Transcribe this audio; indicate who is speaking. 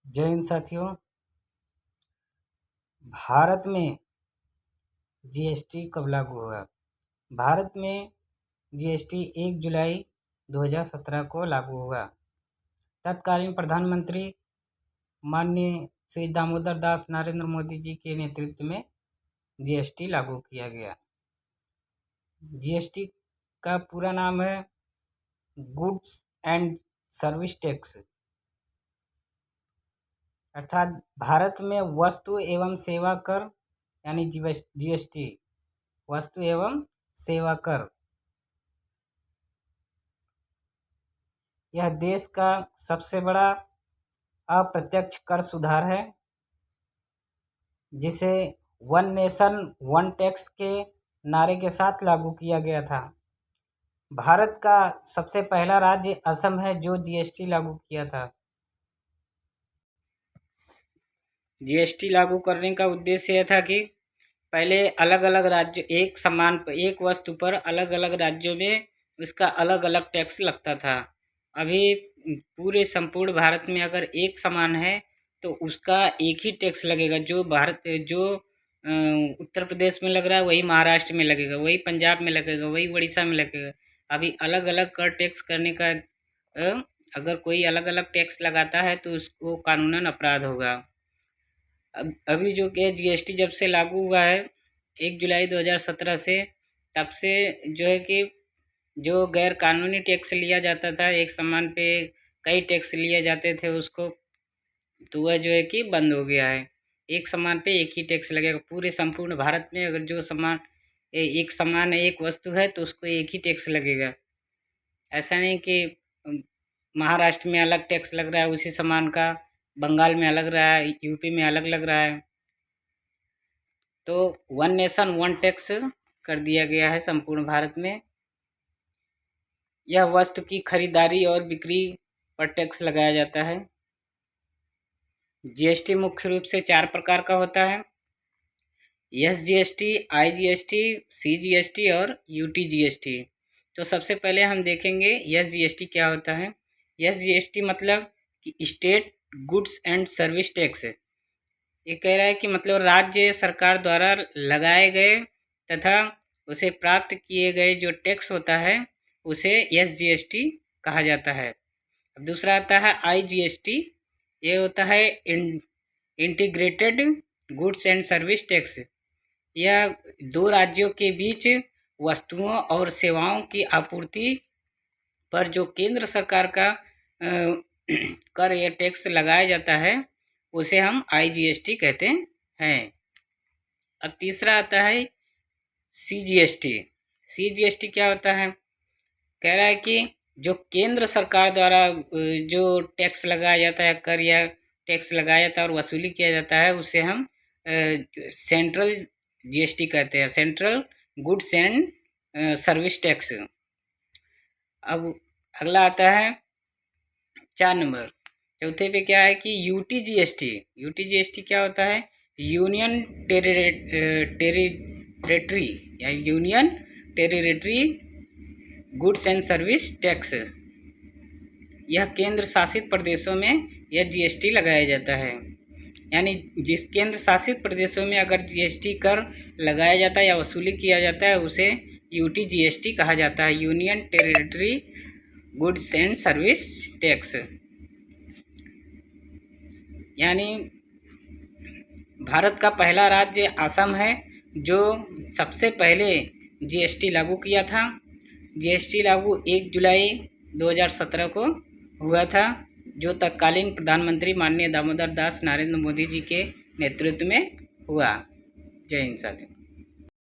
Speaker 1: जय हिंद साथियों। भारत में जीएसटी कब लागू हुआ? भारत में जीएसटी 1 जुलाई 2017 को लागू हुआ। तत्कालीन प्रधानमंत्री माननीय श्री दामोदर दास नरेंद्र मोदी जी के नेतृत्व में जीएसटी लागू किया गया। जीएसटी का पूरा नाम है गुड्स एंड सर्विस टैक्स, अर्थात भारत में वस्तु एवं सेवा कर यानी जीएसटी, वस्तु एवं सेवा कर, यह देश का सबसे बड़ा अप्रत्यक्ष कर सुधार है, जिसे वन नेशन वन टैक्स के नारे के साथ लागू किया गया था। भारत का सबसे पहला राज्य असम है जो जीएसटी लागू किया था। जीएसटी लागू करने का उद्देश्य यह था कि पहले अलग अलग राज्य एक वस्तु पर अलग अलग राज्यों में उसका अलग अलग टैक्स लगता था। अभी पूरे संपूर्ण भारत में अगर एक समान है तो उसका एक ही टैक्स लगेगा। जो उत्तर प्रदेश में लग रहा है वही महाराष्ट्र में लगेगा, वही पंजाब में लगेगा, वही उड़ीसा में लगेगा। अभी अलग अलग कर टैक्स करने का अगर कोई अलग अलग टैक्स लगाता है तो उसको कानूनन अपराध होगा। अभी जो कि जीएसटी जब से लागू हुआ है 1 जुलाई 2017 से, तब से जो है कि जो गैर कानूनी टैक्स लिया जाता था, एक सामान पे कई टैक्स लिए जाते थे उसको, तो वह जो है कि बंद हो गया है। एक सामान पे एक ही टैक्स लगेगा। पूरे संपूर्ण भारत में अगर जो सामान एक सामान है, एक वस्तु है, तो उसको एक ही टैक्स लगेगा। ऐसा नहीं कि महाराष्ट्र में अलग टैक्स लग रहा है उसी सामान का, बंगाल में अलग रहा है, यूपी में अलग लग रहा है। तो वन नेशन वन टैक्स कर दिया गया है संपूर्ण भारत में। यह वस्तु की खरीदारी और बिक्री पर टैक्स लगाया जाता है। जीएसटी मुख्य रूप से 4 प्रकार का होता है: एसजीएसटी, आईजीएसटी, सीजीएसटी और यूटीजीएसटी। तो सबसे पहले हम देखेंगे एसजीएसटी क्या होता है। एसजीएसटी मतलब कि state goods and service tax. ये कह रहा है कि मतलब राज्य सरकार द्वारा लगाए गए तथा उसे प्राप्त किए गए जो टैक्स होता है उसे एसजीएसटी कहा जाता है। अब दूसरा आता है आईजीएसटी। ये होता है integrated goods and service tax. यह 2 राज्यों के बीच वस्तुओं और सेवाओं की आपूर्ति पर जो केंद्र सरकार का कर या टैक्स लगाया जाता है उसे हम आईजीएसटी कहते हैं। अब तीसरा आता है सीजीएसटी। सीजीएसटी क्या होता है? कह रहा है कि जो केंद्र सरकार द्वारा जो टैक्स लगाया जाता है, कर या टैक्स लगाया जाता है और वसूली किया जाता है, उसे हम सेंट्रल जीएसटी कहते हैं, central goods and service tax. अब अगला आता है 4 नंबर, चौथे पे क्या है कि यूटीजीएसटी। यूटीजीएसटी क्या होता है? यूनियन टेरिटरी या union territory goods and service tax. यह केंद्र शासित प्रदेशों में यह जीएसटी लगाया जाता है। यानी जिस केंद्र शासित प्रदेशों में अगर जीएसटी कर लगाया जाता है या वसूली किया जाता है उसे यूटीजीएसटी कहा जाता है, union territory goods and service tax. यानी भारत का पहला राज्य असम है जो सबसे पहले जीएसटी लागू किया था। जीएसटी लागू 1 जुलाई 2017 को हुआ था, जो तत्कालीन प्रधानमंत्री माननीय दामोदर दास नरेंद्र मोदी जी के नेतृत्व में हुआ। जय हिंद साथियों।